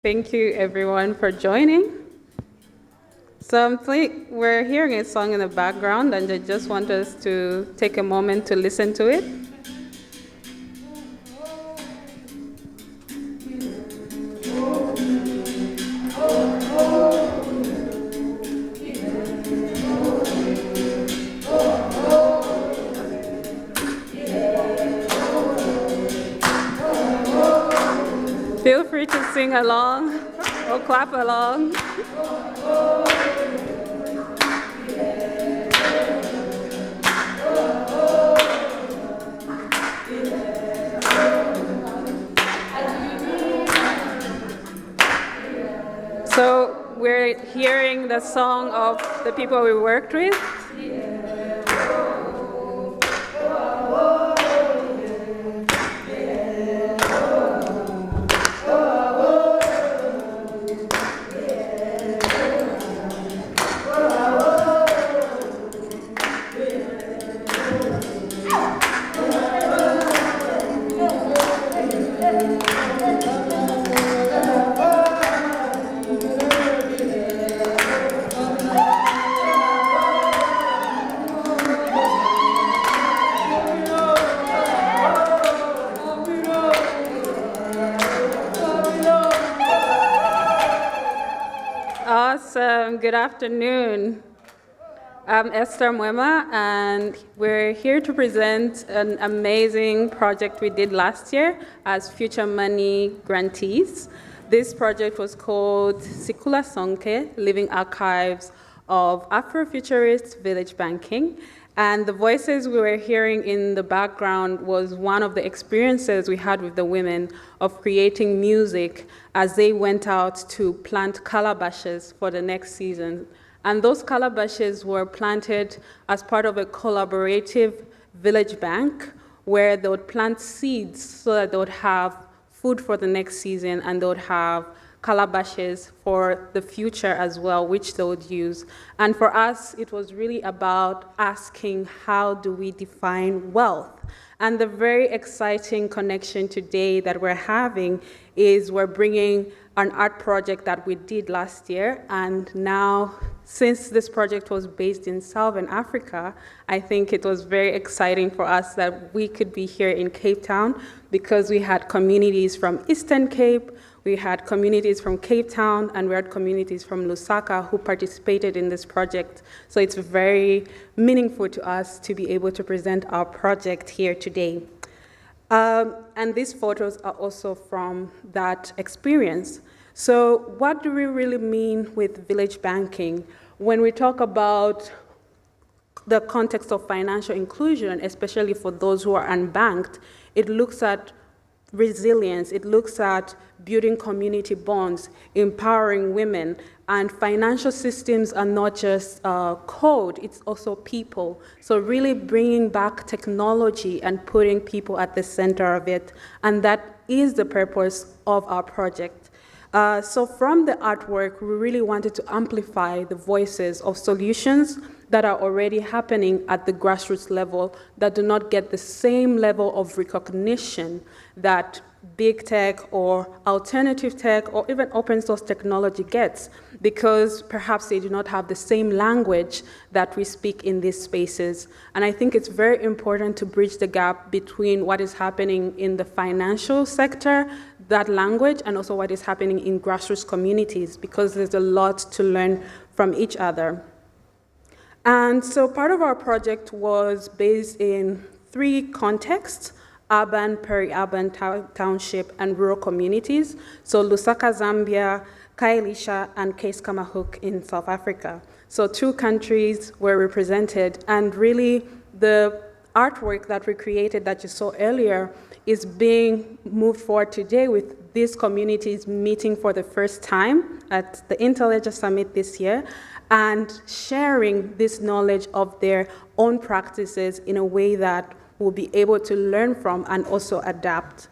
Thank you, everyone, for joining. So we're hearing a song in the background, and I just want us to take a moment to listen to it. Feel free to sing along or clap along. So we're hearing the song of the people we worked with. Awesome. Good afternoon. I'm Esther Mwema, and we're here to present an amazing project we did last year as Future Money grantees. This project was called Sikhula Sonke, Living Archives of Afrofuturist Village Banking. And the voices we were hearing in the background was one of the experiences we had with the women of creating music as they went out to plant calabashes for the next season. And those calabashes were planted as part of a collaborative village bank where they would plant seeds so that they would have food for the next season and they would have calabashes for the future as well, which they would use. And for us, it was really about asking, how do we define wealth? And the very exciting connection today that we're having is we're bringing an art project that we did last year, and now, since this project was based in Southern Africa, I think it was very exciting for us that we could be here in Cape Town because we had communities from Eastern Cape, we had communities from Cape Town, and we had communities from Lusaka who participated in this project. So it's very meaningful to us to be able to present our project here today. And these photos are also from that experience. So what do we really mean with village banking? When we talk about the context of financial inclusion, especially for those who are unbanked, it looks at resilience, it looks at building community bonds, empowering women, and financial systems are not just code, it's also people. So really bringing back technology and putting people at the center of it, and that is the purpose of our project. So from the artwork, we really wanted to amplify the voices of solutions that are already happening at the grassroots level that do not get the same level of recognition that big tech or alternative tech or even open source technology gets, because perhaps they do not have the same language that we speak in these spaces. And I think it's very important to bridge the gap between what is happening in the financial sector, that language, and also what is happening in grassroots communities, because there's a lot to learn from each other. And so part of our project was based in 3 contexts: urban, peri-urban, township, and rural communities. So Lusaka, Zambia, Khayelitsha, and Kamahuk in South Africa. So 2 countries were represented, and really the artwork that we created that you saw earlier is being moved forward today with these communities meeting for the first time at the Interledger Summit this year, and sharing this knowledge of their own practices in a way that we'll be able to learn from and also adapt.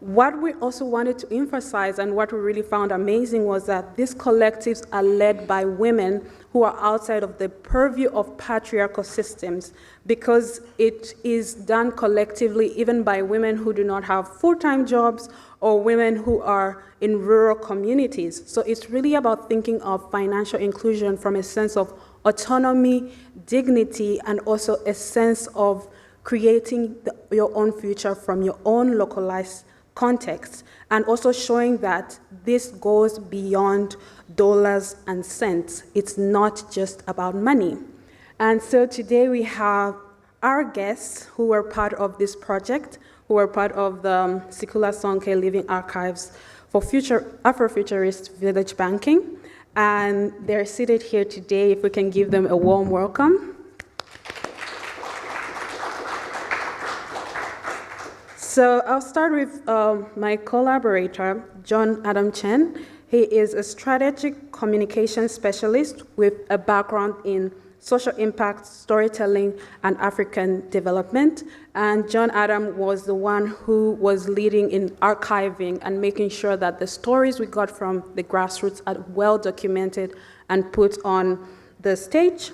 What we also wanted to emphasize and what we really found amazing was that these collectives are led by women who are outside of the purview of patriarchal systems, because it is done collectively even by women who do not have full-time jobs or women who are in rural communities. So it's really about thinking of financial inclusion from a sense of autonomy, dignity, and also a sense of creating your own future from your own localized context, and also showing that this goes beyond dollars and cents. It's not just about money. And so today we have our guests who were part of this project, who were part of the Sikhula Sonke Living Archives for Afrofuturist Village Banking. And they're seated here today. If we can give them a warm welcome. So I'll start with my collaborator, John Adam Chen. He is a strategic communication specialist with a background in social impact, storytelling, and African development. And John Adam was the one who was leading in archiving and making sure that the stories we got from the grassroots are well documented and put on the stage.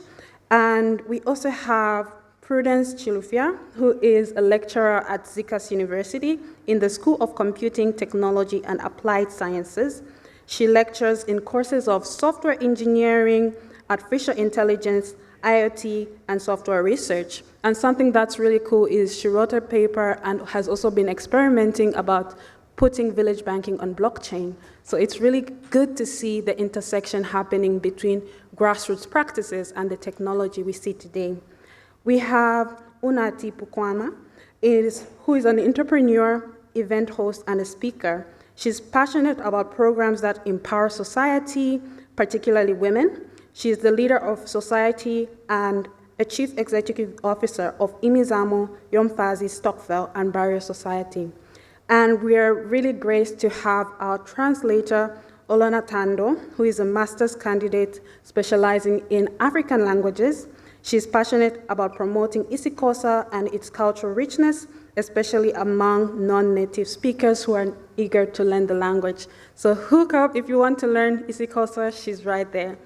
And we also have Prudence Chilufya, who is a lecturer at Zikas University in the School of Computing, Technology, and Applied Sciences. She lectures in courses of software engineering, artificial intelligence, IoT, and software research. And something that's really cool is she wrote a paper and has also been experimenting about putting village banking on blockchain. So it's really good to see the intersection happening between grassroots practices and the technology we see today. We have Unati Pukwama, who is an entrepreneur, event host, and a speaker. She's passionate about programs that empower society, particularly women. She is the leader of society and a chief executive officer of Imizamo, Yomfazi, Stockville, and Barrier Society. And we are really graced to have our translator, Olona Tando, who is a master's candidate specializing in African languages. She's passionate about promoting isiXhosa and its cultural richness, especially among non-native speakers who are eager to learn the language. So hook up if you want to learn isiXhosa, she's right there.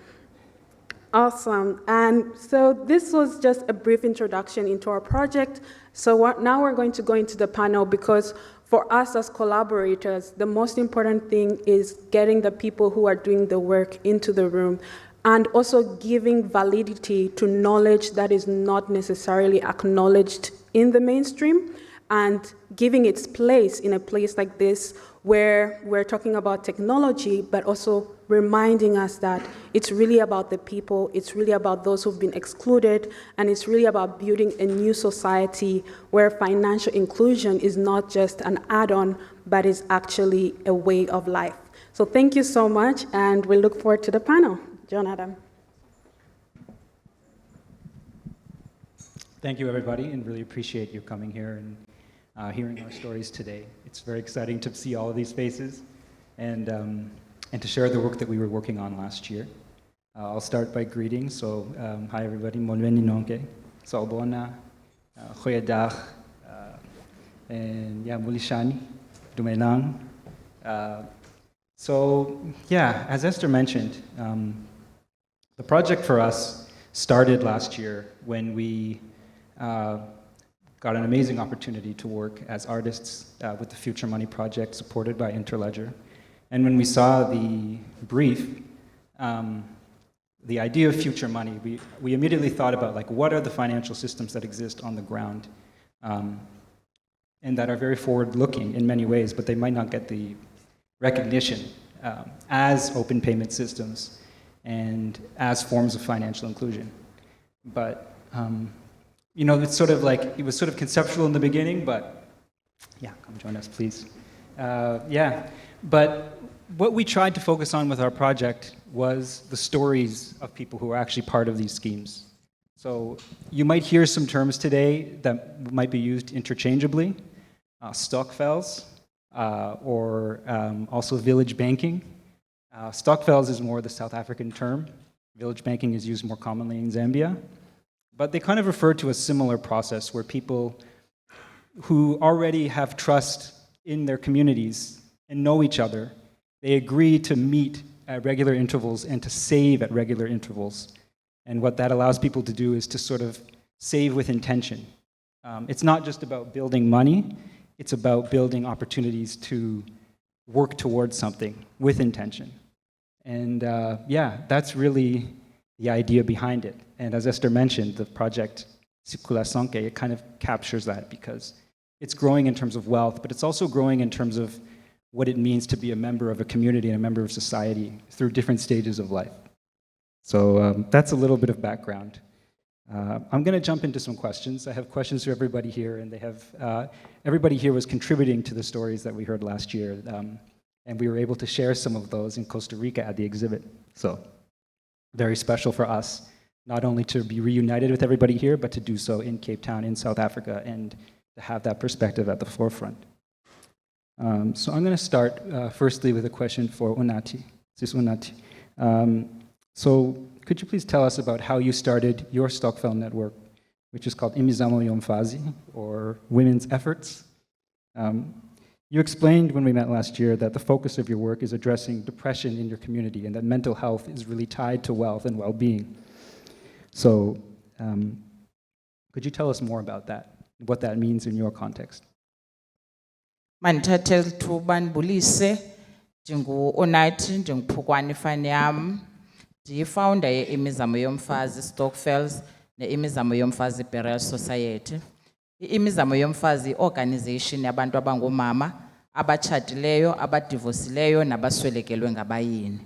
Awesome. And so this was just a brief introduction into our project. So now we're going to go into the panel, because for us as collaborators, the most important thing is getting the people who are doing the work into the room, and also giving validity to knowledge that is not necessarily acknowledged in the mainstream, and giving its place in a place like this where we're talking about technology, but also reminding us that it's really about the people, it's really about those who've been excluded, and it's really about building a new society where financial inclusion is not just an add-on, but is actually a way of life. So thank you so much, and we look forward to the panel. John Adam. Thank you, everybody, and really appreciate you coming here and hearing our stories today. It's very exciting to see all of these faces and to share the work that we were working on last year. I'll start by greeting. So, hi, everybody. Mwema Ninonke, Salbona, Khoyadag, and Mulishani, Dumelang. So, yeah, as Esther mentioned, the project for us started last year when we got an amazing opportunity to work as artists with the Future Money project supported by Interledger. And when we saw the brief, the idea of future money, we immediately thought about, like, what are the financial systems that exist on the ground and that are very forward-looking in many ways, but they might not get the recognition as open payment systems and as forms of financial inclusion. But, you know, it's sort of like, it was sort of conceptual in the beginning, but yeah, come join us, please. Yeah, but what we tried to focus on with our project was the stories of people who are actually part of these schemes. So you might hear some terms today that might be used interchangeably, Stockfells, or also village banking. Stockfells is more the South African term. Village banking is used more commonly in Zambia. But they kind of refer to a similar process where people who already have trust in their communities and know each other, they agree to meet at regular intervals and to save at regular intervals. And what that allows people to do is to sort of save with intention. It's not just about building money, it's about building opportunities to work towards something with intention. And yeah, that's really the idea behind it. And as Esther mentioned, the project Sikhula Sonke, it kind of captures that because it's growing in terms of wealth, but it's also growing in terms of what it means to be a member of a community and a member of society through different stages of life. So that's a little bit of background. I'm going to jump into some questions. I have questions for everybody here, and they have everybody here was contributing to the stories that we heard last year, and we were able to share some of those in Costa Rica at the exhibit. So very special for us, not only to be reunited with everybody here, but to do so in Cape Town, in South Africa, and to have that perspective at the forefront. So I'm going to start firstly with a question for Unati, Sis Unati. So could you please tell us about how you started your Stokvel network, which is called Imizamo Yomfazi, or Women's Efforts? You explained when we met last year that the focus of your work is addressing depression in your community and that mental health is really tied to wealth and well-being. So could you tell us more about that, what that means in your context? Mandithathe lithuba ndibulise ndingu-Onathi ndinguphukwana ifani yam ndiyifounder ye-Imizamo Yomfazi Stokvels ne-Imizamo Yomfazi Burial Society. I-Imizamo Yomfazi yi-organization yabantu abangoomama abatshatileyo, abadivosileyo nabaswelekelwe ngabayeni.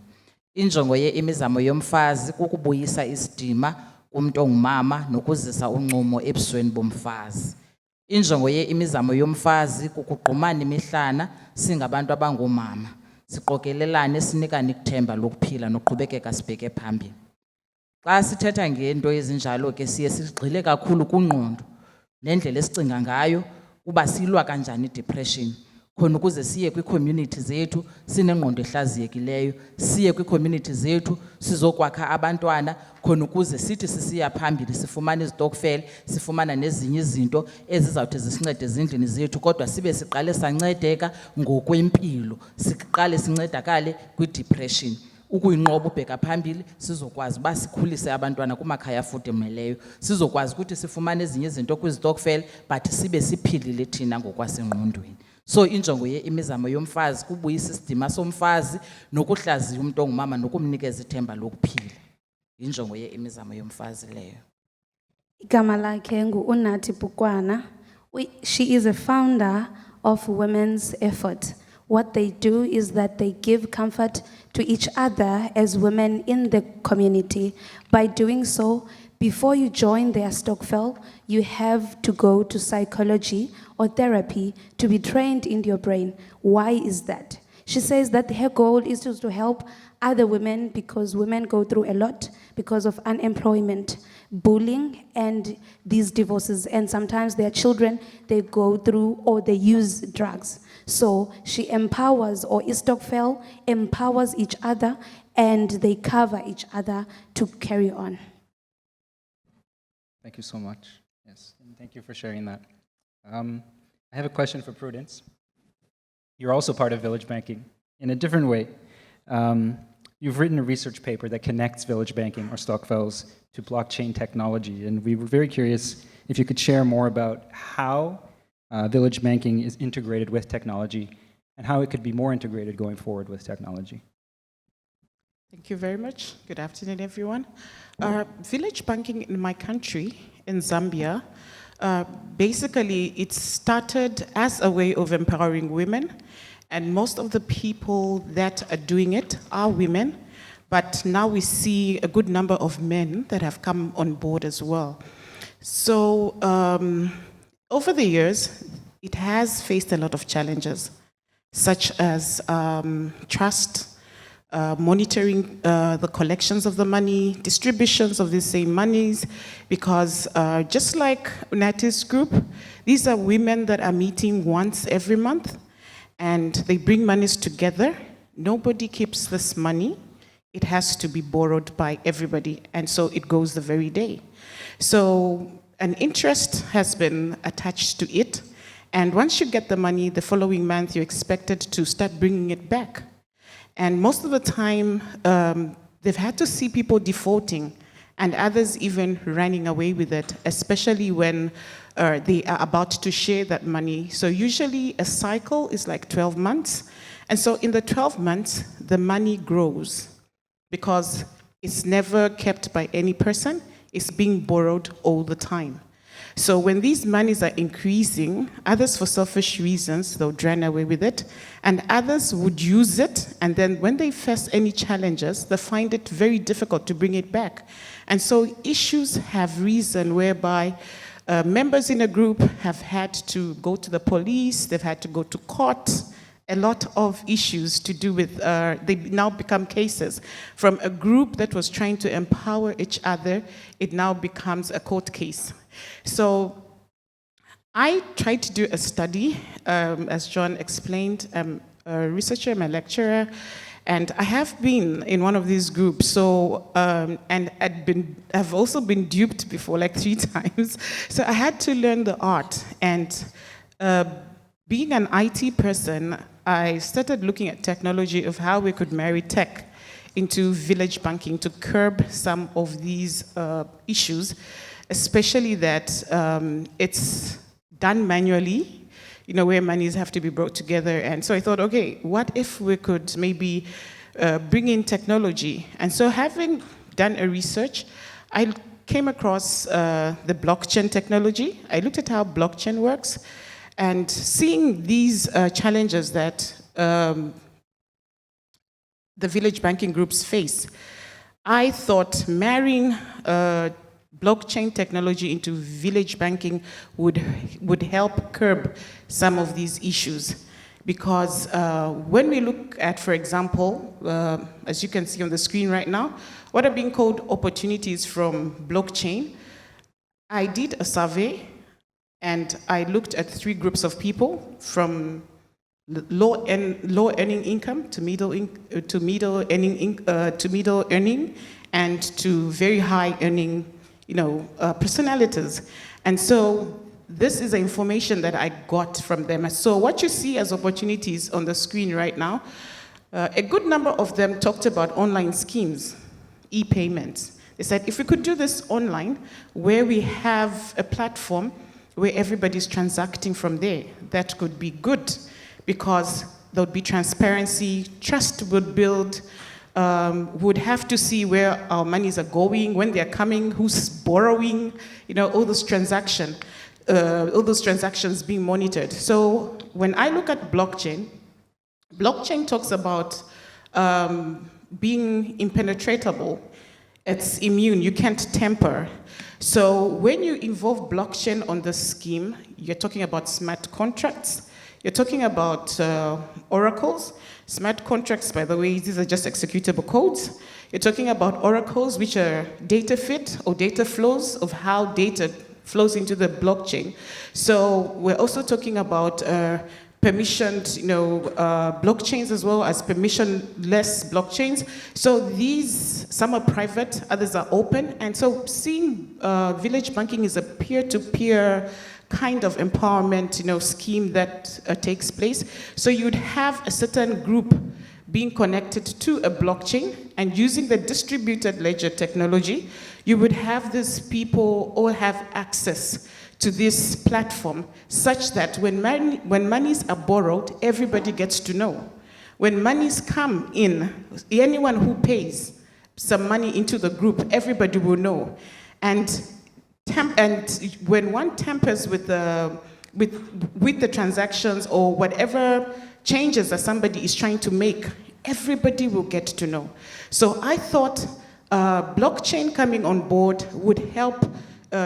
Injongo ye-Imizamo Yomfazi kukubuyisa isidima kumntu ongumama nokuzisa uncumo ebusweni bomfazi. Injongo ye-Imizamo Yomfazi kukugqumana imihlana singabantu abangoomama, siqokelelane, sinikane ikuthemba lokuphila noqhubekeka sibheke phambili. Xa sithetha ngento ezinjalo ke siye sigxile kakhulu kungqondo nendlela esicinga ngayo uba silwa kanjani i-depression, khona ukuze siye kwii-community zethu sinengqondo ehlaziyekileyo, siye kwii-community zethu sizokwakha abantwana, khona ukuze sithi sisiya phambili sifumane izitokfela, sifumana nezinye izinto ezizawuthi zisincede ezindlini zethu, kodwa sibe siqale sancedeka ngokwempilo, siqale sincedakale kwi-depression. Ukuyinqoba ubheka phambili sizokwazi uba sikhulise abantwana kumakhaya afudumeleyo, sizokwazi ukuthi sifumane ezinye izinto kwizitokfela but sibe siphilile thina ngokwasengqondweni. So injongo ye-Imizamo Yomfazi kubuyisa isidima somfazi nokuhlaziya umuntu ongumama nokumnikeza ithemba lokuphila. Injongo ye-Imizamo Yomfazi leyo. Igama lakhe ngu-Unathi Bukwana. She is a founder of Women's Effort. What they do is that they give comfort to each other as women in the community. By doing so, before you join their Stokvel, you have to go to psychology or therapy to be trained in your brain. Why is that? She says that her goal is to help other women because women go through a lot because of unemployment, bullying, and these divorces. And sometimes their children, they go through or they use drugs. So she empowers, or Stokvel empowers each other, and they cover each other to carry on. Thank you so much. Yes, and thank you for sharing that. I have a question for Prudence. You're also part of village banking in a different way. You've written a research paper that connects village banking, or Stokvels, to blockchain technology, and we were very curious if you could share more about how village banking is integrated with technology and how it could be more integrated going forward with technology. Thank you very much. Good afternoon, everyone. Village banking in my country, in Zambia, basically it started as a way of empowering women, and most of the people that are doing it are women, but now we see a good number of men that have come on board as well. So over the years, it has faced a lot of challenges, such as trust, monitoring the collections of the money, distributions of the same monies, because just like Unati's group, these are women that are meeting once every month, and they bring monies together. Nobody keeps this money. It has to be borrowed by everybody, and so it goes the very day. So an interest has been attached to it, And once you get the money, the following month, you're expected to start bringing it back. And most of the time, they've had to see people defaulting and others even running away with it, especially when they are about to share that money. So usually a cycle is like 12 months. And so in the 12 months, the money grows because it's never kept by any person. It's being borrowed all the time. So when these monies are increasing, others for selfish reasons, they'll run away with it, and others would use it, and then when they face any challenges, they find it very difficult to bring it back. And so issues have risen whereby members in a group have had to go to the police, they've had to go to court. A lot of issues to do with, they now become cases. From a group that was trying to empower each other, it now becomes a court case. So I tried to do a study, as John explained. I'm a researcher, I'm a lecturer, and I have been in one of these groups. So, and I've also been duped before, like 3 times. So I had to learn the art. And being an IT person, I started looking at technology of how we could marry tech into village banking to curb some of these issues, especially that it's done manually, where monies have to be brought together. And so I thought, okay, what if we could maybe bring in technology? And so having done a research, I came across the blockchain technology. I looked at how blockchain works, and seeing these challenges that the village banking groups face, I thought marrying blockchain technology into village banking would help curb some of these issues. Because when we look at, for example, as you can see on the screen right now, what are being called opportunities from blockchain, I did a survey and I looked at 3 groups of people, from low earning income to middle earning and to very high earning personalities. And so this is the information that I got from them. So what you see as opportunities on the screen right now, a good number of them talked about online schemes, e-payments. They said, if we could do this online, where we have a platform where everybody's transacting from there, that could be good, because there would be transparency, trust would build, would have to see where our monies are going, when they're coming, who's borrowing, all those transactions being monitored. So when I look at blockchain talks about being impenetrable. It's immune, you can't tamper. So when you involve blockchain on the scheme, you're talking about smart contracts, you're talking about oracles. Smart contracts, by the way, these are just executable codes. You're talking about oracles, which are data fit or data flows of how data flows into the blockchain. So we're also talking about permissioned, blockchains as well as permissionless blockchains. So these, some are private, others are open. And so seeing village banking is a peer-to-peer kind of empowerment, scheme that takes place. So you'd have a certain group being connected to a blockchain, and using the distributed ledger technology, you would have these people all have access to this platform, such that when monies are borrowed, everybody gets to know. When monies come in, anyone who pays some money into the group, everybody will know. And when one tampers with the transactions or whatever changes that somebody is trying to make, everybody will get to know. So I thought blockchain coming on board would help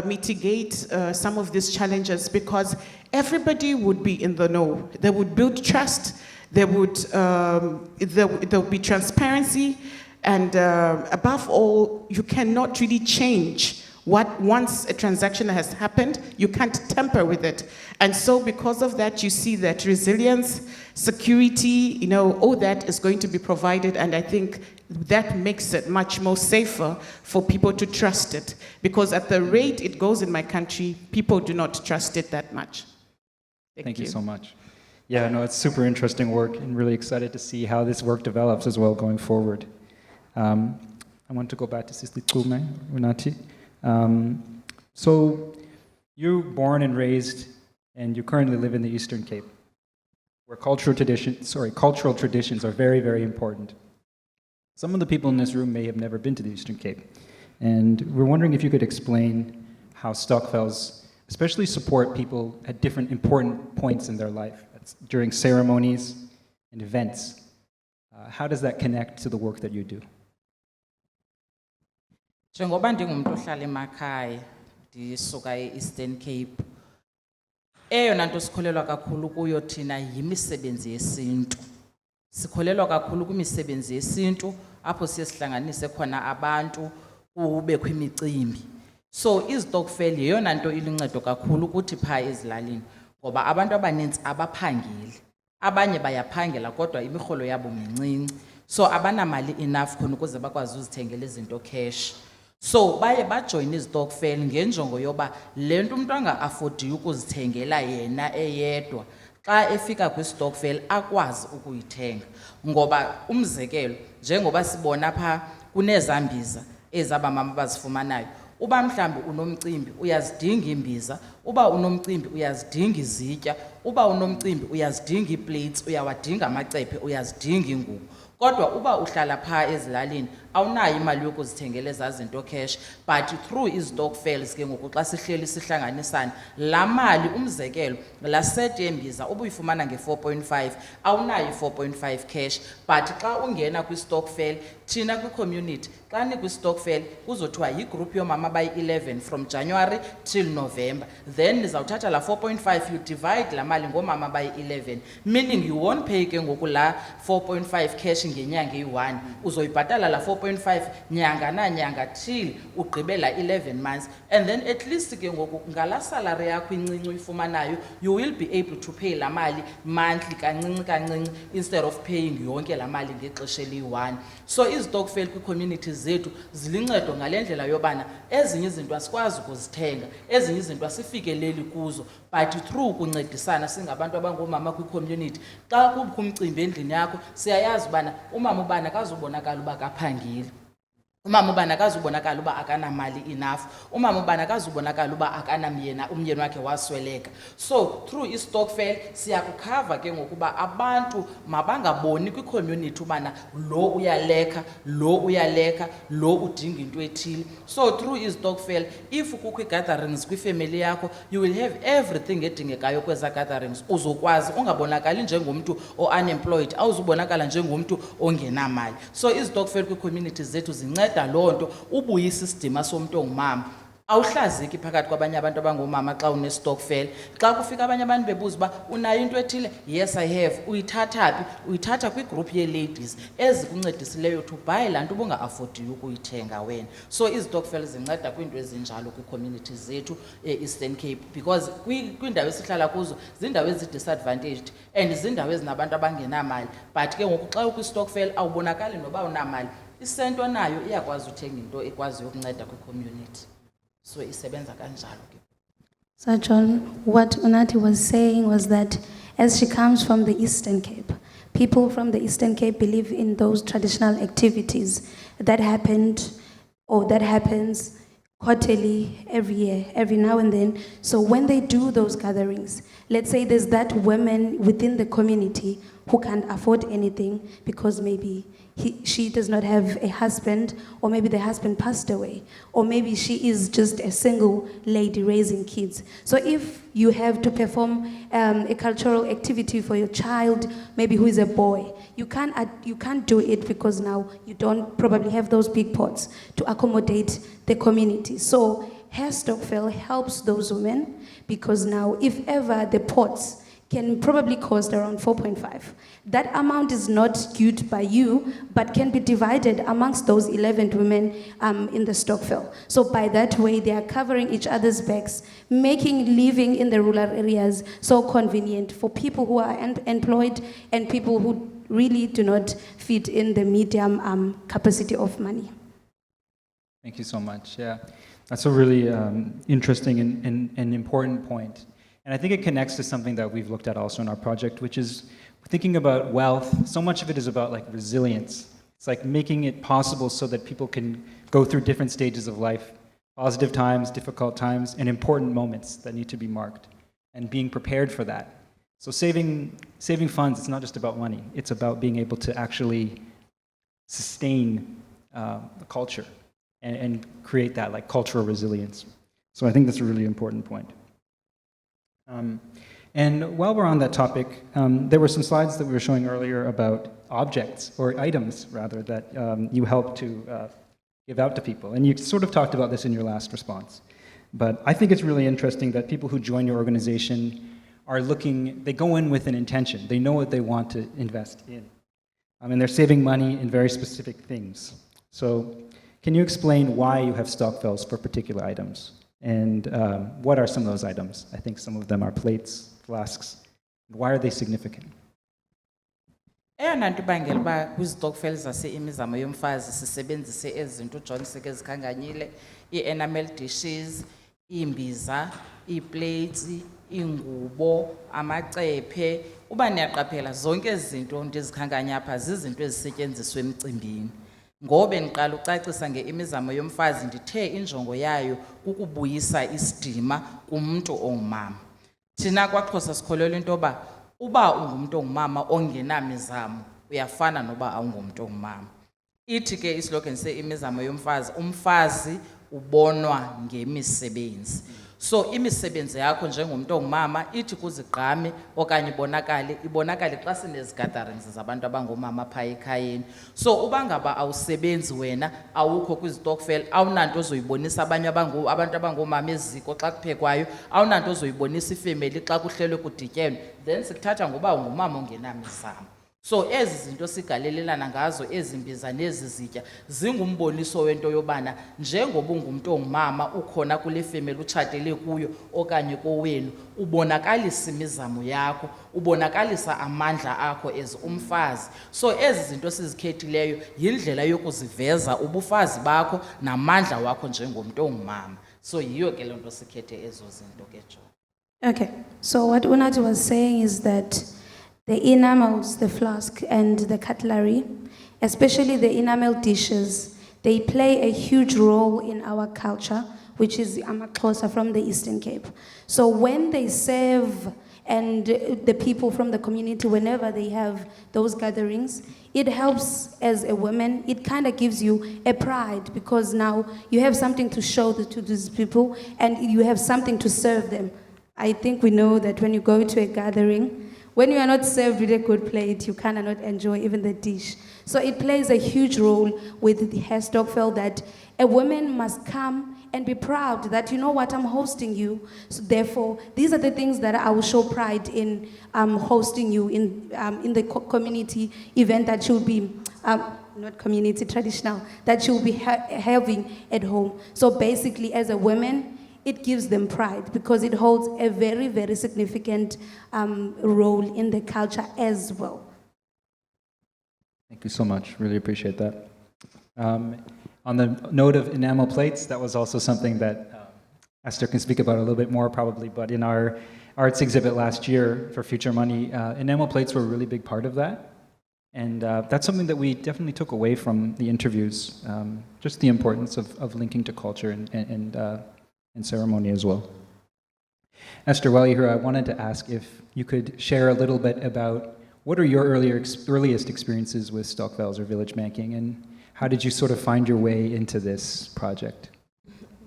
mitigate some of these challenges, because everybody would be in the know. They would build trust, there would be transparency, and above all, you cannot really change what once a transaction has happened, you can't tamper with it. And so because of that, you see that resilience, security, all that is going to be provided, and I think that makes it much more safer for people to trust it. Because at the rate it goes in my country, people do not trust it that much. Thank you so much. Yeah, no, it's super interesting work and really excited to see how this work develops as well going forward. I want to go back to Sister Kume, Unati. So you're born and raised and you currently live in the Eastern Cape, where cultural traditions are very, very important. Some of the people in this room may have never been to the Eastern Cape, and we're wondering if you could explain how Stokvels especially support people at different important points in their life, during ceremonies and events. How does that connect to the work that you do? Njengoba ndingumuntu ohlala emakhaya, ndisuka e-Eastern Cape. Eyona nto sikholelwa kakhulu kuyo thina yimisebenzi yesintu. Sikholelwa kakhulu kwimisebenzi yesintu apho siye sihlanganise khona abantu kubekho imicimbi. So izitokfel yeyona nto iluncedo kakhulu ukuthi pha ezilalini ngoba abantu abaninzi abaphangeli. Abanye bayaphangela kodwa imirholo yabo mincinci. So abanamali enough khona ukuze bakwazi uzithengela izinto cash. So baye bajoyina izitokfel ngenjongo yoba le nto umuntu anga-afodiyo ukuzithengela yena eyedwa xa efika kwistokfel akwazi ukuyithenga. Ngoba umzekelo njengoba sibona pha kunezambiza ezabamama bazifumanayo. Uba mhlambi unomcimbi uyazidinga imbiza, uba unomcimbi uyazidinga izitya, uba unomcimbi uyazidinga iiplates, uyawadinga amacephe, uyazidinga ingubo. Kodwa uba uhlala pha ezilalini awunayo imali yokuzithengela ezaa zinto cash, but through izitokfels ke ngoku xa sihleli sihlanganisana laa mali umzekelo laa set yembiza ubuyifumana nge-4.5 awunayo i-4.5 cash, but xa ungena kwistokfel thina kwi-community xa nikwistokfel kuzothiwa yigroup yoomama abayi-11 from January till November, then nizawuthatha laa 4.5 you divide laa mali ngoomama abayi-11, meaning you won't pay ke ngoku laa 4.5 cash ngenyanga eyi-1, uzoyibhatala laa 4.5 nyanga nanyanga till ugqibela 11 months, and then at least ke ngoku ngalaa salary yakho incinci uyifumanayo you will be able to pay laa mali monthly kancinci kancinci instead of paying yonke laa mali ngexesha eliyi-1. So izitokfel kwii-communities zethu zilincedo ngale ndlela yobana ezinye izinto asikwazi ukuzithenga, ezinye izinto asifikeleli kuzo, but through ukuncedisana singabantu abangoomama kwii-community xa kubukho umcimbi endlini yakho siyayazi ubana umama ubani akazubonakala uba kaphangeli, umama ubani akazubonakala uba akanamali enough, umama ubani akazubonakala uba akanamyena umyeni wakhe wasweleka. So through istokfel siyakukhava ke ngokuba abantu mabangaboni kwicommunity ubana lo uyaleka, lo uyaleka, lo udinga into ethile. So through istokfel if kukho gatherings kwifamily yakho you will have everything edingekayo kweza gatherings, uzokwazi ungabonakali njengomntu o-unemployed, awuzubonakala njengomntu ongenamali. So izitokfel kwii-communities zethu zinceda loo nto ubuyisa isidima somntu ongumama. Awuhlaziki phakathi kwabanye abantu abangoomama xa unestokfel. Xa kufika abanye abantu bebuza uba unayo into ethile, yes I have, uyithatha phi? Uyithatha kwigroup ye-ladies ezikuncedisileyo to buy laa nto ubunga-afodiyo ukuyithenga wena. So izitokfel zinceda kwiinto ezinjalo kwii-communities zethu e-Eastern Cape because kwiindawo esihlala kuzo ziindawo ezi-disadvantaged and ziindawo ezinabantu abangenamali, but ke ngoku xa ukwistokfel awubonakali noba unamali, isento nayo iyakwazi uthenga into ekwaziyo ukunceda kwi-community. So isebenza kanjalo ke. So John, what Unati was saying was that as she comes from the Eastern Cape, people from the Eastern Cape believe in those traditional activities that happened or that happens quarterly, every year, every now and then. So when they do those gatherings, let's say there's that woman within the community who can't afford anything because maybe she does not have a husband, or maybe the husband passed away, or maybe she is just a single lady raising kids. So if you have to perform a cultural activity for your child, maybe who is a boy, you can't do it because now you don't probably have those big pots to accommodate the community. So Hair Stokvel helps those women because now if ever the pots can probably cost around 4.5. That amount is not skewed by you, but can be divided amongst those 11 women in the Stokvel. So by that way, they are covering each other's backs, making living in the rural areas so convenient for people who are employed and people who really do not fit in the medium capacity of money. Thank you so much. Yeah, that's a really interesting and important point. And I think it connects to something that we've looked at also in our project, which is thinking about wealth. So much of it is about like resilience. It's like making it possible so that people can go through different stages of life, positive times, difficult times, and important moments that need to be marked, and being prepared for that. So saving funds, it's not just about money. It's about being able to actually sustain the culture and create that like cultural resilience. So I think that's a really important point. And while we're on that topic, there were some slides that we were showing earlier about objects, or items rather, that you help to give out to people. And you sort of talked about this in your last response. But I think it's really interesting that people who join your organization are looking, they go in with an intention. They know what they want to invest in. And they're saving money in very specific things. So can you explain why you have stokvels for particular items? And what are some of those items? I think some of them are plates, flasks. Why are they significant? Eyona nto ibangela uba kwizitokfela zase-imizamo yomfazi sisebenzise ezi zinto uJohn seke zikhanganyile, ii-enamel dishes, iimbiza, ii-plates, iingubo, amacephe. Uba niyaqaphela zonke ezi zinto ndizikhankanya apha zizinto ezisetyenziswa emcimbini. Ngobe ndiqala ucacisa ngeimizamo yomfazi ndithe injongo yayo kukubuyisa isidima kumuntu ongumama. Thina kwaXhosa sikholelwa into yoba uba ungumntu ongumama ongenamizamo uyafana noba awungumntu ongumama. Ithi ke islogan se-imizamo yomfazi, umfazi ubonwa ngemisebenzi. So imisebenzi yakho njengomntu ongumama ithi kuzigqame okanye ibonakale xa sinezi gatherings zabantu abangomama phaa ekhayeni. So uba ngaba awusebenzi wena, awukho kwizitokfela, awunanto ozoyibonisa abantu abangomama eziko xa kuphekwayo, awunanto ozoyibonisa ifemeli xa kuhlelwe kudityenwe, then sikuthatha ngoba ungumama ongenamizamo. So ezi zinto sigalelelana ngazo, ezi mbiza nezi zitya zingumboniso wento yobana njengoba ungumntu ongumama ukhona kule family utshatele kuyo okanye kowenu, ubonakalisa imizamo yakho, ubonakalisa amandla akho as umfazi. So ezi zinto sizikhethileyo yindlela yokuziveza ubufazi bakho namandla wakho njengomntu ongumama. So yiyo ke loo nto sikhethe ezo zinto ke John. Okay, so what Unati was saying is that the enamels, the flask, and the cutlery, especially the enamel dishes, they play a huge role in our culture, which is amaXhosa from the Eastern Cape. So when they serve, and the people from the community, whenever they have those gatherings, it helps as a woman. It kind of gives you a pride because now you have something to show to these people and you have something to serve them. I think we know that when you go to a gathering, when you are not served with a good plate, you cannot enjoy even the dish. So it plays a huge role with the hair stokvel that a woman must come and be proud that, you know what, I'm hosting you. So therefore, these are the things that I will show pride in hosting you in the community event that you'll be, not community, traditional, that you'll be having at home. So basically, as a woman, it gives them pride because it holds a very, very significant role in the culture as well. Thank you so much. Really appreciate that. On the note of enamel plates, that was also something that Esther can speak about a little bit more probably, but in our arts exhibit last year for Future Money, enamel plates were a really big part of that. And that's something that we definitely took away from the interviews, just the importance of linking to culture and ceremony as well. Esther, while you're here, I wanted to ask if you could share a little bit about what are your earliest experiences with stokvels or village banking, and how did you sort of find your way into this project?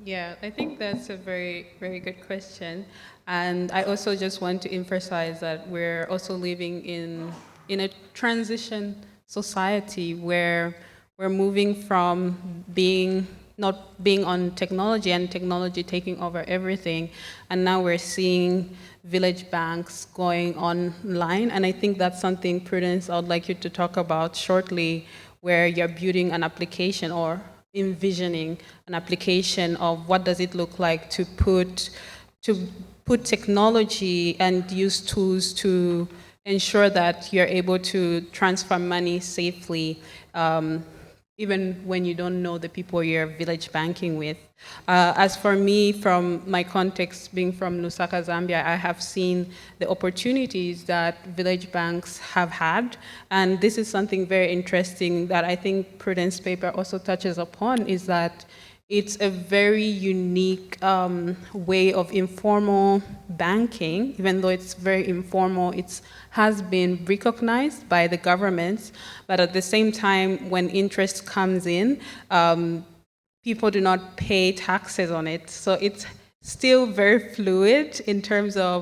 Yeah, I think that's a very, very good question. And I also just want to emphasize that we're also living in a transition society where we're moving from not being on technology and technology taking over everything. And now we're seeing village banks going online. And I think that's something, Prudence, I would like you to talk about shortly, where you're building an application or envisioning an application of what does it look like to put technology and use tools to ensure that you're able to transfer money safely even when you don't know the people you're village banking with. As for me, from my context, being from Lusaka, Zambia, I have seen the opportunities that village banks have had. And this is something very interesting that I think Prudence paper also touches upon, is that it's a very unique way of informal banking. Even though it's very informal, it has been recognized by the governments, but at the same time, when interest comes in, people do not pay taxes on it. So it's still very fluid in terms of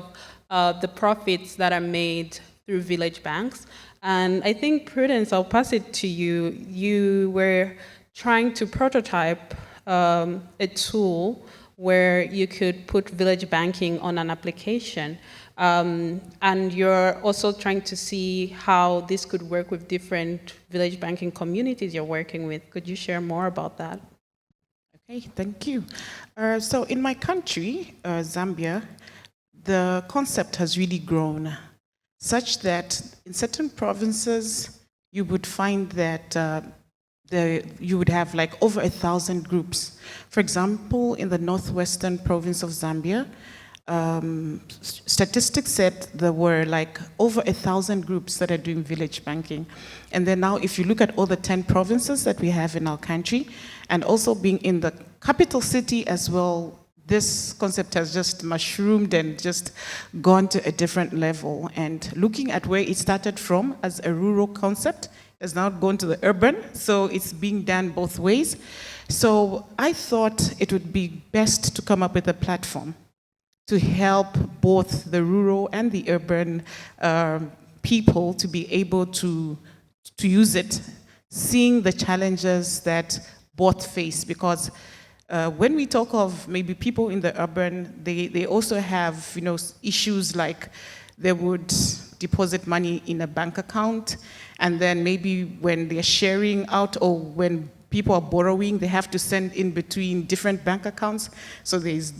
the profits that are made through village banks. And I think, Prudence, I'll pass it to you. You were trying to prototype a tool where you could put village banking on an application. And you're also trying to see how this could work with different village banking communities you're working with. Could you share more about that? Okay, thank you. So in my country, Zambia, the concept has really grown such that in certain provinces, you would find that you would have like over 1,000 groups. For example, in the northwestern province of Zambia, statistics said there were like over 1,000 groups that are doing village banking. And then now, if you look at all the 10 provinces that we have in our country, and also being in the capital city as well, this concept has just mushroomed and just gone to a different level. And looking at where it started from as a rural concept, has now gone to the urban, so it's being done both ways. So I thought it would be best to come up with a platform to help both the rural and the urban people to be able to use it, seeing the challenges that both face. Because when we talk of maybe people in the urban, they also have issues like they would deposit money in a bank account, and then maybe when they're sharing out or when people are borrowing, they have to send in between different bank accounts. So there's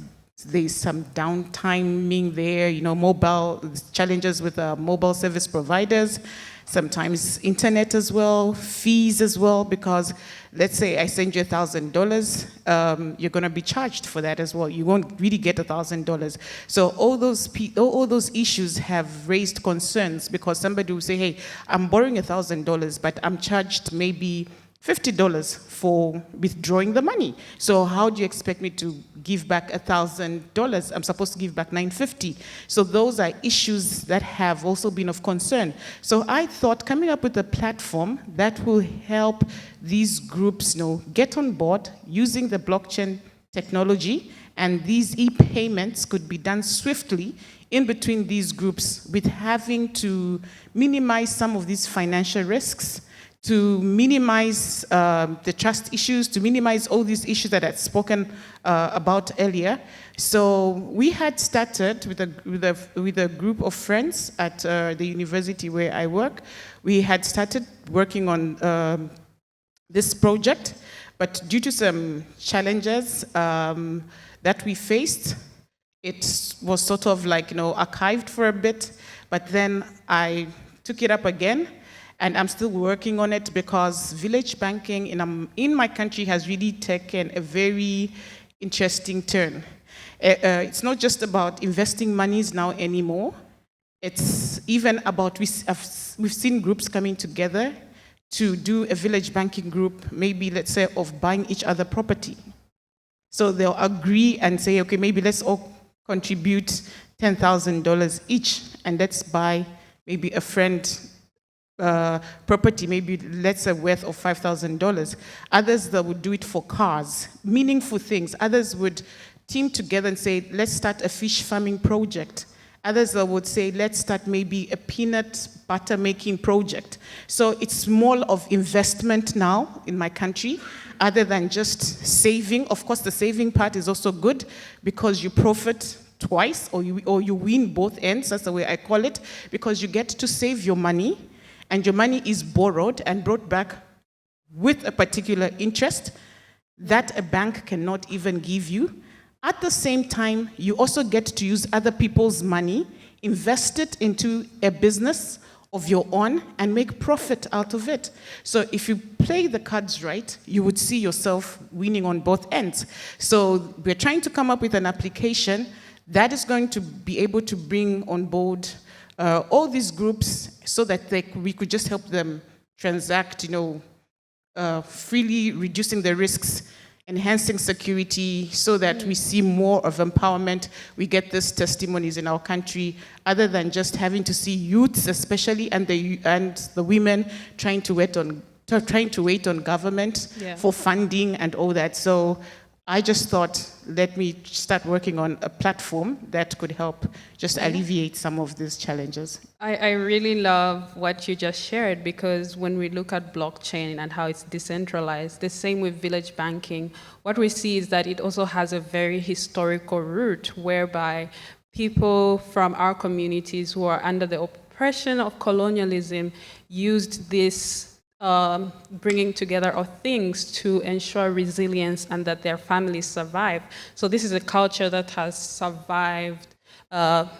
some downtiming there, mobile challenges with mobile service providers, sometimes internet as well, fees as well, because let's say I send you $1,000, you're going to be charged for that as well. You won't really get $1,000. So all those issues have raised concerns, because somebody will say, hey, I'm borrowing $1,000, but I'm charged maybe $50 for withdrawing the money. So how do you expect me to give back $1,000? I'm supposed to give back $950. So those are issues that have also been of concern. So I thought coming up with a platform that will help these groups get on board using the blockchain technology, and these e-payments could be done swiftly in between these groups with having to minimize some of these financial risks, to minimize the trust issues, to minimize all these issues that I had spoken about earlier. So we had started with a group of friends at the university where I work. We had started working on this project, but due to some challenges that we faced, it was sort of like archived for a bit, but then I took it up again. And I'm still working on it, because village banking in my country has really taken a very interesting turn. It's not just about investing monies now anymore. It's even about, we've seen groups coming together to do a village banking group, maybe let's say of buying each other property. So they'll agree and say, okay, maybe let's all contribute $10,000 each, and let's buy maybe a friend property, maybe let's say worth of $5,000. Others that would do it for cars, meaningful things. Others would team together and say, let's start a fish farming project. Others that would say, let's start maybe a peanut butter making project. So it's more of investment now in my country, other than just saving. Of course, the saving part is also good, because you profit twice, or you win both ends. That's the way I call it, because you get to save your money, and your money is borrowed and brought back with a particular interest that a bank cannot even give you. At the same time, you also get to use other people's money, invest it into a business of your own and make profit out of it. So if you play the cards right, you would see yourself winning on both ends. So we're trying to come up with an application that is going to be able to bring on board all these groups so that we could just help them transact, freely, reducing the risks, enhancing security, so that we see more of empowerment. We get these testimonies in our country, other than just having to see youths, especially, and the women trying to wait on government for funding and all that. So I just thought, let me start working on a platform that could help just alleviate some of these challenges. I really love what you just shared, because when we look at blockchain and how it's decentralized, the same with village banking, what we see is that it also has a very historical root, whereby people from our communities who are under the oppression of colonialism used this bringing together of things to ensure resilience and that their families survive. So this is a culture that has survived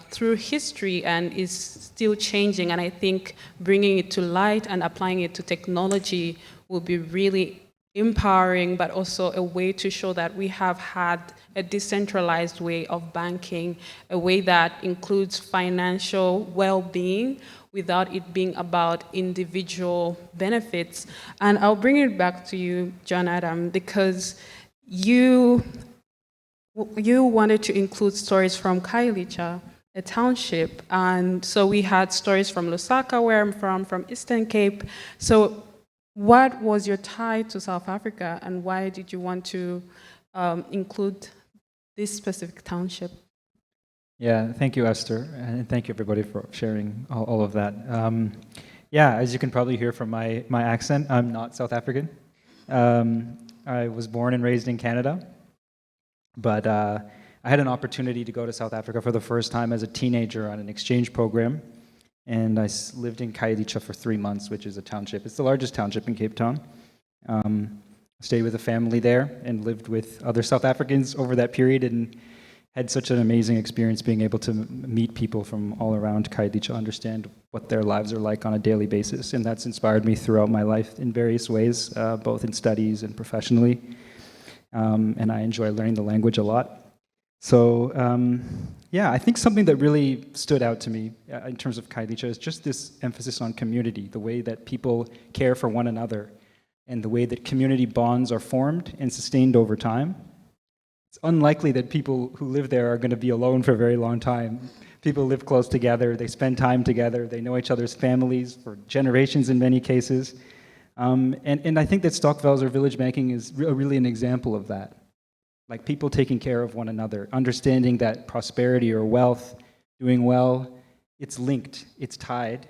through history and is still changing. And I think bringing it to light and applying it to technology will be really empowering, but also a way to show that we have had a decentralized way of banking, a way that includes financial well-being, without it being about individual benefits. And I'll bring it back to you, John Adam, because you wanted to include stories from Khayelitsha, a township. And so we had stories from Lusaka, where I'm from Eastern Cape. So what was your tie to South Africa, and why did you want to include this specific township? Yeah, thank you, Esther, and thank you, everybody, for sharing all of that. Yeah, as you can probably hear from my accent, I'm not South African. I was born and raised in Canada, but I had an opportunity to go to South Africa for the first time as a teenager on an exchange program, and I lived in Khayelitsha for 3 months, which is a township. It's the largest township in Cape Town. Stayed with a family there and lived with other South Africans over that period, and had such an amazing experience being able to meet people from all around Khayelitsha, understand what their lives are like on a daily basis. And that's inspired me throughout my life in various ways, both in studies and professionally. And I enjoy learning the language a lot. So yeah, I think something that really stood out to me in terms of Khayelitsha is just this emphasis on community, the way that people care for one another, and the way that community bonds are formed and sustained over time. It's unlikely that people who live there are going to be alone for a very long time. People live close together, they spend time together, they know each other's families for generations in many cases. And I think that Stokvels or village banking is really an example of that. Like people taking care of one another, understanding that prosperity or wealth, doing well, it's linked, it's tied.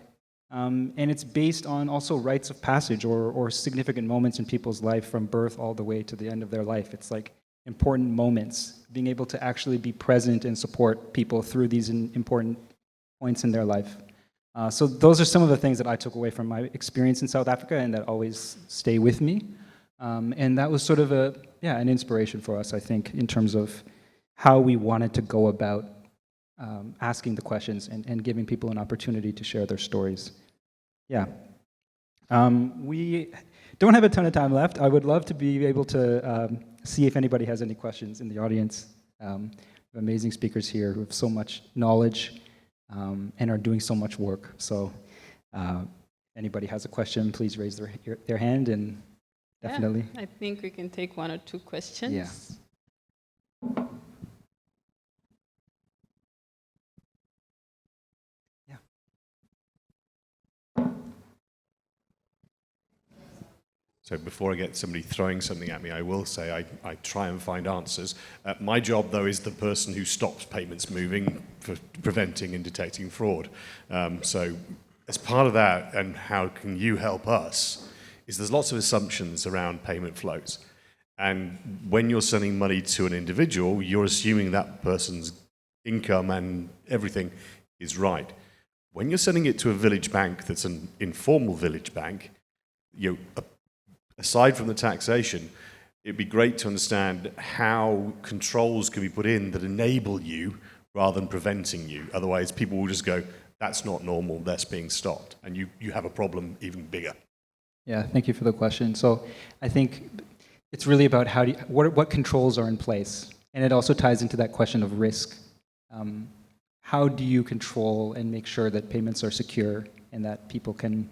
And it's based on also rites of passage or significant moments in people's life from birth all the way to the end of their life. It's like important moments, being able to actually be present and support people through these important points in their life. So those are some of the things that I took away from my experience in South Africa and that always stay with me. And that was sort of an inspiration for us, I think, in terms of how we wanted to go about asking the questions and giving people an opportunity to share their stories. Yeah. We don't have a ton of time left. I would love to be able to see if anybody has any questions in the audience. We have amazing speakers here who have so much knowledge and are doing so much work. So anybody has a question, please raise their hand, and definitely. Yeah, I think we can take 1 or 2 questions. Yeah. So before I get somebody throwing something at me, I will say I try and find answers. My job, though, is the person who stops payments moving for preventing and detecting fraud. So as part of that, and how can you help us, is there's lots of assumptions around payment flows. And when you're sending money to an individual, you're assuming that person's income and everything is right. When you're sending it to a village bank that's an informal village bank, aside from the taxation, it'd be great to understand how controls can be put in that enable you rather than preventing you. Otherwise, people will just go, That's not normal, that's being stopped. And you have a problem even bigger. Yeah, thank you for the question. So I think it's really about what controls are in place. And it also ties into that question of risk. How do you control and make sure that payments are secure and that people can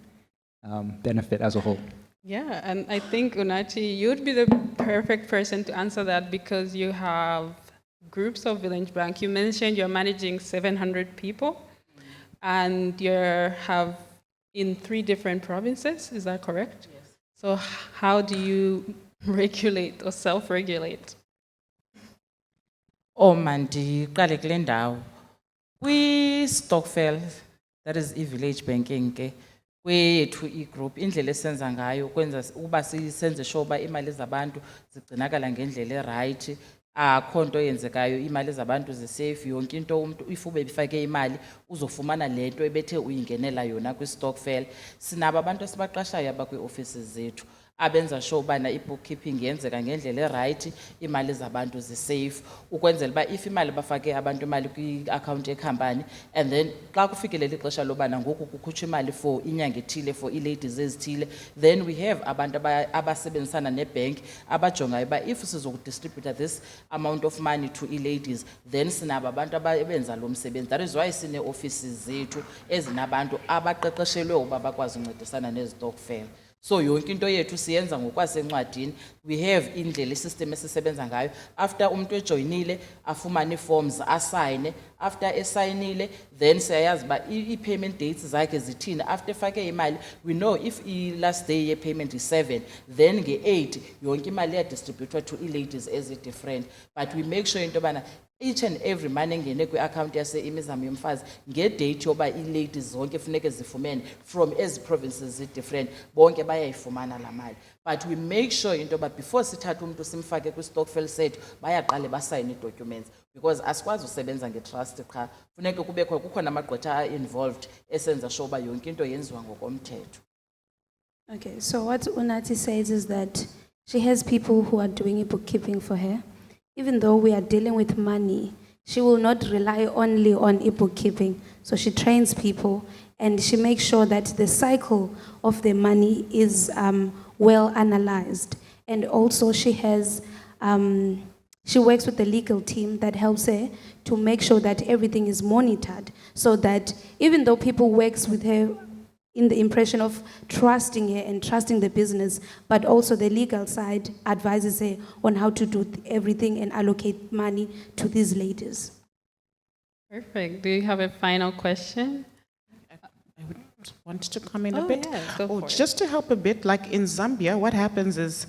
benefit as a whole? Yeah, and I think, Unachi, you'd be the perfect person to answer that because you have groups of Village Bank. You mentioned you're managing 700 people and you have in 3 different provinces, is that correct? Yes. So how do you regulate or self-regulate? Mandiqale kule ndawo. Kwi-stokvel, that is i-village banking ke, kweyethu i-group, indlela esenza ngayo ukwenza uba senze sure uba imali zabantu zigcinakala ngendlela erayithi, akho nto yenzekayo, imali zabantu zisafe, yonke into umuntu if ube befake imali uzofumana le nto ebethe uyingenela yona kwi-stokvel. Sinabo abantu esibaqashayo abakwi-offices zethu abenza sure ubana i-bookkeeping yenzeka ngendlela erayithi, imali zabantu zisafe, ukwenzela uba if imali bafake abantu imali kwi-account yekhampani and then xa kufikelela ixesha lobana ngoku kukhutshwa imali for inyanga ethile for ii-ladies ezithile, then we have abantu abasebenzisana nebhank abajongayo uba if sizokudistributha this amount of money to ii-ladies, then sinabo abantu abenza lo msebenzi. That is why sine-offices zethu ezinabantu abaqeqeshelwe uba bakwazi uncedisana nezitokvel. So yonke into yethu siyenza ngokwasencwadini. We have indlela isystem esisebenza ngayo. After umuntu ejoinile afumane forms asayine, after esayinile then siyayazi ba i-payment dates zakhe zithini. After efake imali, we know if i-last day ye-payment is 7, then nge-8 yonke imali iyadistributwa to ii-ladies ezi-different. But we make sure into yobana each and every money engene kwi-account yase-imizamo yomfazi ngedate yoba ii-ladies zonke funeke zifumene from ezi provinces zi-different, bonke bayayifumana la mali. But we make sure into yoba before sithatha umuntu simfake kwi-stokvel sethu bayaqale basayine ii-documents because asikwazi usebenza ngetrust qha, funeke kukho namagqwetha involved esenza sure uba yonke into yenziwa ngokomthetho. Okay, so what Unati says is that she has people who are doing bookkeeping for her. Even though we are dealing with money, she will not rely only on bookkeeping. So she trains people and she makes sure that the cycle of the money is well analyzed. And also she has, she works with the legal team that helps her to make sure that everything is monitored so that even though people works with her in the impression of trusting her and trusting the business, but also the legal side advises her on how to do everything and allocate money to these ladies. Perfect. Do you have a final question? I would want to come in a bit. Yeah, go for it. Just to help a bit, like in Zambia, what happens is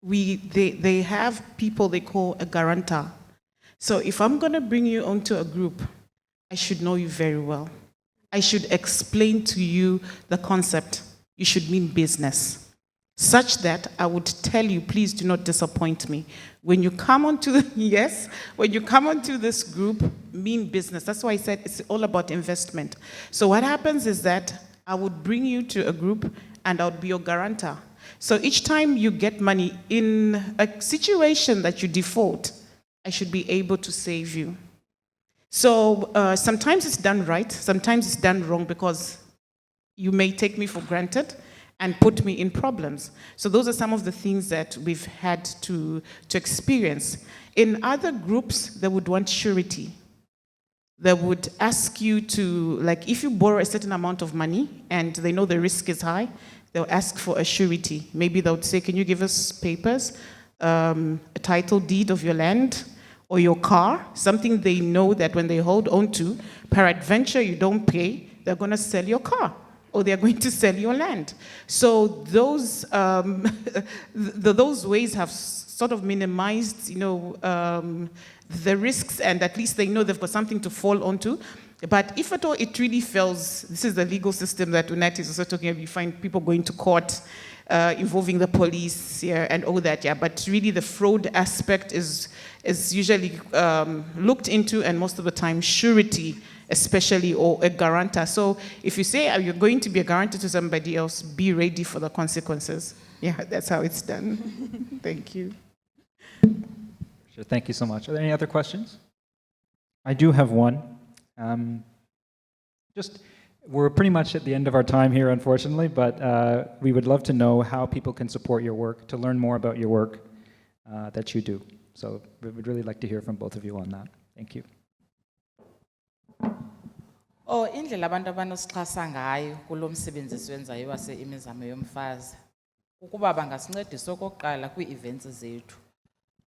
they have people they call a guarantor. So if I'm going to bring you onto a group, I should know you very well. I should explain to you the concept. You should mean business, such that I would tell you, please do not disappoint me. When you come onto when you come onto this group, mean business. That's why I said it's all about investment. So what happens is that I would bring you to a group and I would be your guarantor. So each time you get money in a situation that you default, I should be able to save you. So sometimes it's done right, sometimes it's done wrong because you may take me for granted and put me in problems. So those are some of the things that we've had to experience. In other groups, they would want surety. They would ask you to, like if you borrow a certain amount of money and they know the risk is high, they'll ask for a surety. Maybe they would say, can you give us papers, a title deed of your land, or your car, something they know that when they hold on to, peradventure you don't pay, they're going to sell your car or they're going to sell your land. So those those ways have sort of minimized, the risks, and at least they know they've got something to fall onto. But if at all it really fails, this is the legal system that Unati is also talking about. You find people going to court, involving the police and all that, but really the fraud aspect is usually looked into, and most of the time surety especially, or a guarantor. So if you say you're going to be a guarantor to somebody else, be ready for the consequences. Yeah, that's how it's done. Thank you. Sure, thank you so much. Are there any other questions? I do have one. We're pretty much at the end of our time here, unfortunately, but we would love to know how people can support your work, to learn more about your work that you do. So we would really like to hear from both of you on that. Thank you. Oh, indlela abantu abanosixhasa ngayo kulo msebenzi siwenzayo wase imizamo yomfazi. Ukuba bangasincedisa okokuqala kwii-events zethu.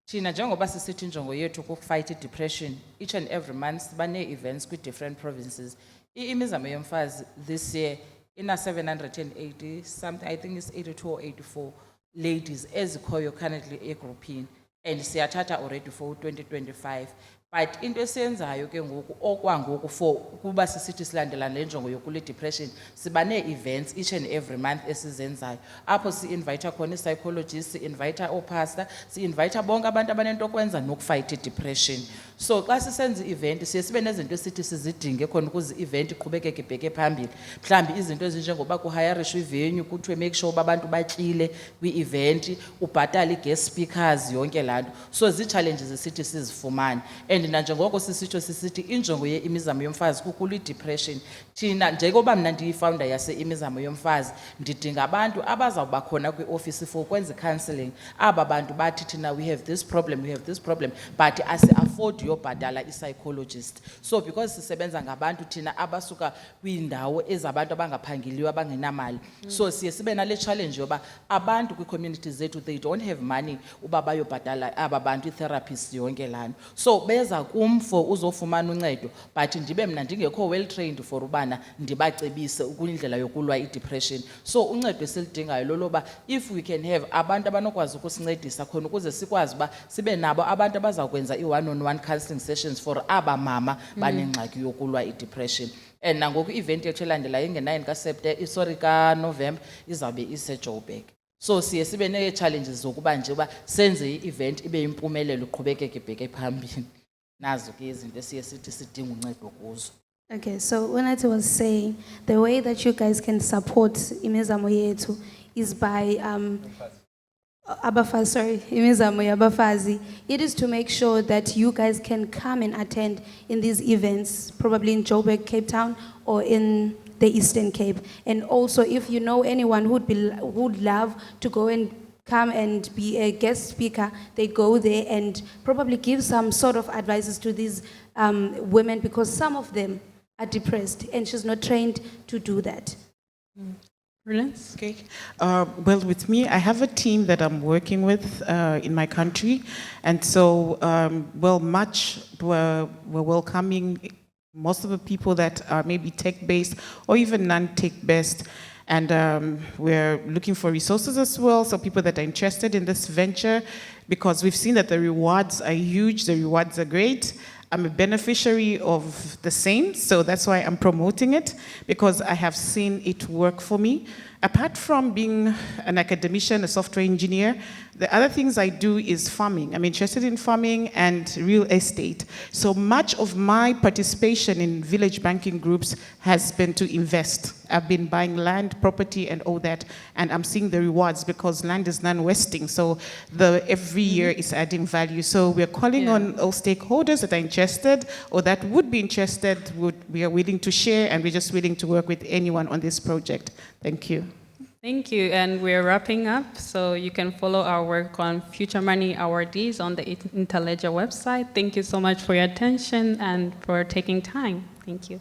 Thina njengoba sisithi injongo yethu kufight i-depression, each and every month banee-events kwi-different provinces. Imizamo yomfazi this year ina 780 something, I think it's 82 or 84 ladies ezikhoyo currently egroupini, and siyathatha already for 2025. But into esiyenzayo ke ngoku okwangoku for kuba sisithi silandelana le njongo yokule depression, siba nee-events each and every month esizenzayo. Apho si-invite khona i-psychologists, si-invite oopastor, si-invite bonke abantu abanento okwenza nokufight i-depression. So xa sisenza i-event siye sibe nezinto esithi sizidinge khona ukuze i-event iqhubekeke ibheke phambili. Mhlawumbi izinto ezinjengoba kuhayarishwa ivenue, kuthiwe make sure uba abantu batyile kwi-event, ubhatale i-guest speakers, yonke laa nto. So zii-challenges esithi sizifumane. And nanjengoko sisitsho sisithi injongo ye-imizamo yomfazi kukula i-depression. Thina njengoba mna ndiyifounder yase-imizamo yomfazi, ndidinga abantu abazawuba khona kwi-office for ukwenza i-counselling. Aba bantu bathi thina we have this problem, but asi-afford yobhatala i-psychologist. So because sisebenza ngabantu thina abasuka kwiindawo ezabantu abangaphangeliyo abangenamali. So siye sibe nale challenge yoba abantu kwi-community zethu they don't have money uba bayobhatala aba bantu i-therapist yonke laa nto. So beza kum for uzofumana uncedo, but ndibe mna ndingekho well trained for ubana ndibacebise kwindlela yokulwa i-depression. So uncedo esilidingayo loloba if we can have abantu abanokwazi ukusincedisa khona ukuze sikwazi uba sibe nabo abantu abazawukwenza i-one-on-one counselling sessions for aba mama banengxaki yokulwa i-depression. And nangoku i-event yethu elandelayo inge-9 kaNovemba izawube iseJoburg. So siye sibe nee-challenges zokuba nje uba senze i-event ibe yimpumelelo iqhubekeke ibheke phambili. Nazo ke izinto esiye sithi sidinga uncedo kuzo. Okay, so Unati was saying the way that you guys can support imizamo yethu is by imizamo yabafazi. It is to make sure that you guys can come and attend in these events, probably in Joburg, Cape Town, or in the Eastern Cape. And also, if you know anyone who'd love to go and come and be a guest speaker, they go there and probably give some sort of advices to these women, because some of them are depressed and she's not trained to do that. Brilliant. Okay. Well, with me, I have a team that I'm working with in my country. And so, we're welcoming most of the people that are maybe tech-based or even non-tech-based. And we're looking for resources as well, so people that are interested in this venture, because we've seen that the rewards are huge, the rewards are great. I'm a beneficiary of the same, so that's why I'm promoting it, because I have seen it work for me. Apart from being an academician, a software engineer, the other things I do is farming. I'm interested in farming and real estate. So much of my participation in village banking groups has been to invest. I've been buying land, property, and all that, and I'm seeing the rewards because land is non-wasting. So every year is adding value. So we're calling on all stakeholders that are interested or that would be interested. We are willing to share, and we're just willing to work with anyone on this project. Thank you. Thank you, and we're wrapping up, so you can follow our work on Future Money awardees on the Interledger website. Thank you so much for your attention and for taking time. Thank you.